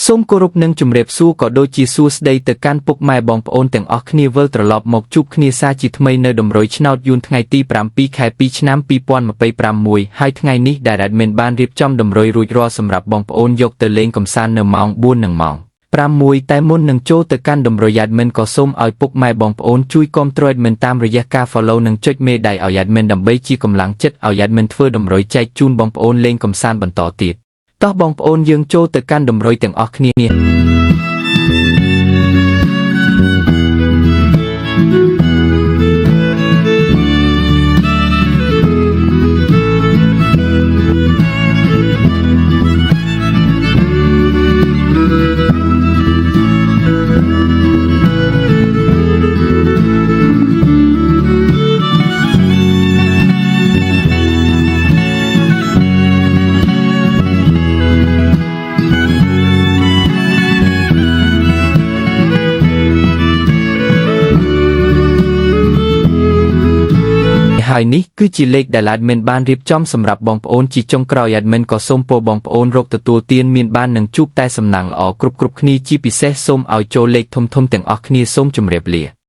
សូមគោរពនិងជម្រាបសួរក៏ដូចជាសួស្តីទៅកាន់ពុកម៉ែបងប្អូនទាំងអស់គ្នាវិលត្រឡប់មកជួបគ្នាសាជាថ្មីនៅតម្រុយឆ្នោតយួនថ្ងៃទី7 ខែ 2 ឆ្នាំ 2026 ហើយថ្ងៃនេះដែល Admin បានរៀបចំតម្រុយរួចរាល់សម្រាប់បងប្អូនយកទៅលេងកម្សាន្តនៅម៉ោង 4 និងម៉ោង 6 តែមុននឹងចូលទៅកាន់តម្រុយ Admin ក៏សូមឲ្យពុកម៉ែបងប្អូនជួយគាំទ្រ Admin តាមរយៈការ Follow និងចុចមេដៃឲ្យ Admin ដើម្បីជាកម្លាំងចិត្តឲ្យ Admin ធ្វើតម្រុយចែកជូនបងប្អូនលេងកម្សាន្តបន្តទៀតតោះបងប្អូនយើងចូលទៅកាន់តម្រុយទាំងអស់គ្នាហើយនេះគឺជាលេខដែល Admin បានរៀបចំសម្រាប់បងប្អូនជាចុងក្រោយ Admin ក៏សូមពរបងប្អូនរកទទួលទានមានបាននឹងជួបតែសំណាងល្អគ្រប់គ្នាជាពិសេសសូមឲ្យចូលលេខធំទាំងអស់គ្នាសូមជម្រាបលា